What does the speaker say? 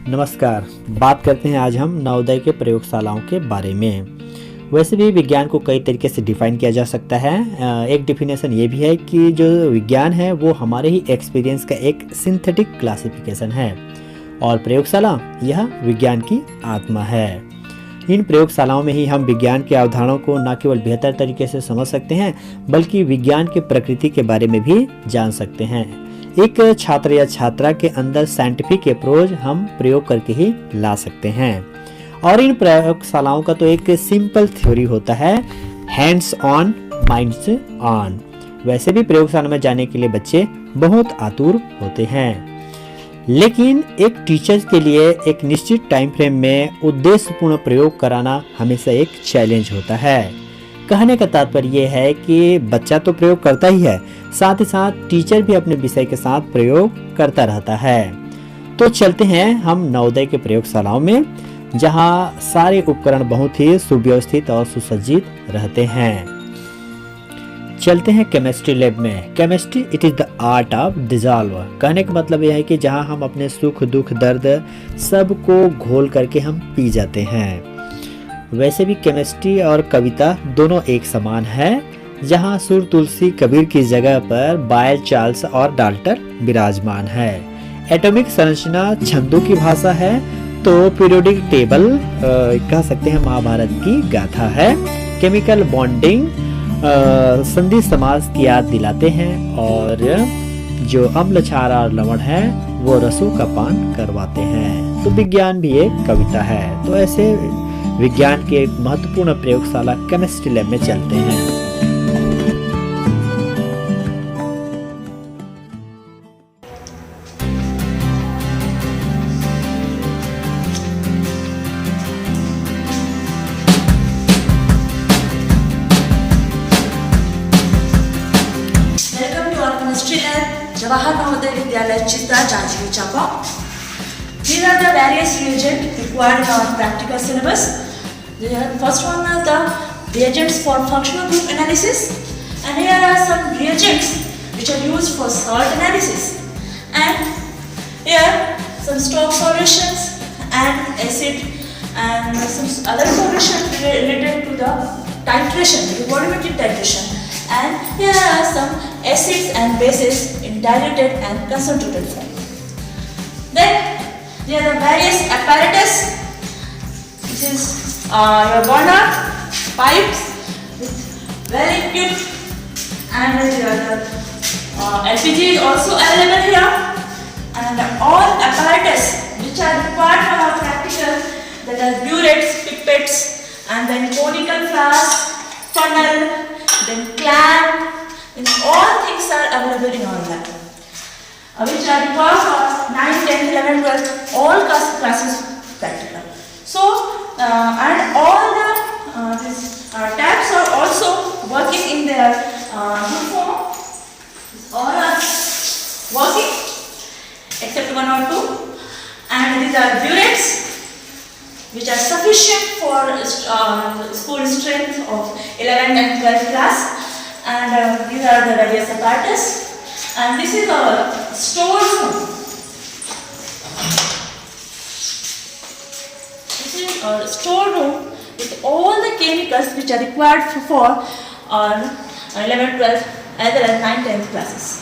नमस्कार। बात करते हैं आज हम नवोदय के प्रयोगशालाओं के बारे में। वैसे भी विज्ञान को कई तरीके से डिफाइन किया जा सकता है। एक डिफिनेशन ये भी है कि जो विज्ञान है वो हमारे ही एक्सपीरियंस का एक सिंथेटिक क्लासिफिकेशन है और प्रयोगशाला यह विज्ञान की आत्मा है। इन प्रयोगशालाओं में ही हम विज्ञान की अवधारणाओं को न केवल बेहतर तरीके से समझ सकते हैं बल्कि विज्ञान की प्रकृति के बारे में भी जान सकते हैं। एक छात्र या छात्रा के अंदर साइंटिफिक अप्रोच हम प्रयोग करके ही ला सकते हैं। और इन प्रयोगशालाओं का तो एक सिंपल थ्योरी होता है, हैंड्स ऑन माइंड्स ऑन। वैसे भी प्रयोगशाला में जाने के लिए बच्चे बहुत आतुर होते हैं, लेकिन एक टीचर के लिए एक निश्चित टाइम फ्रेम में उद्देश्यपूर्ण प्रयोग कराना हमेशा एक चैलेंज होता है। कहने का तात्पर्य यह है कि बच्चा तो प्रयोग करता ही है, साथ ही साथ टीचर भी अपने विषय के साथ प्रयोग करता रहता है। तो चलते हैं हम नवोदय के प्रयोगशालाओं में, जहां सारे उपकरण बहुत ही सुव्यवस्थित और सुसज्जित रहते हैं। चलते हैं केमिस्ट्री लैब में। Chemistry it is the art of dissolve. कहने का मतलब यह है कि जहां हम अपने सुख दुख दर्द सबको घोल करके हम पी जाते हैं। वैसे भी केमिस्ट्री और कविता दोनों एक समान है, जहां सुर तुलसी कबीर की जगह पर बायल चार्ल्स और डाल्टन विराजमान है। एटॉमिक संरचना छंदों की भाषा है, तो पीरियोडिक टेबल कह सकते हैं महाभारत की गाथा है। केमिकल बॉन्डिंग संधि समास की याद दिलाते हैं और जो अम्ल क्षार और लवण है वो रसों का पान करवाते हैं। तो विज्ञान भी एक कविता है। तो ऐसे विज्ञान के एक महत्वपूर्ण प्रयोगशाला केमिस्ट्री लैब में चलते हैं। Welcome to our chemistry lab, Jawahar Navodaya Vidyalaya Chitra, Janjgir Champa. These are the various reagents required in our practical syllabus. The first one are the reagents for functional group analysis, and here are some reagents which are used for salt analysis, and here some strong solutions and acid and some other solutions related to the titration, the volumetric titration, and here are some acids and bases in diluted and concentrated form. Then there are the various apparatus. This is your burner, pipes with well equipped, and there are the LPG is also available here, and all apparatus which are required for our practical, that are burettes, pipettes, and then conical flask, funnel, then clamp, and all things are available in our lab. Which are required for 9, 10, 11, 12, all classes practical. So, and all the tabs are also working in their uniform. All are working except one or two. And these are burettes which are sufficient for school strength of 11 and 12 class. And these are the various apparatus. And this is our store room. This is our store room with all the chemicals which are required for 11, 12 as well as 9, 10 classes.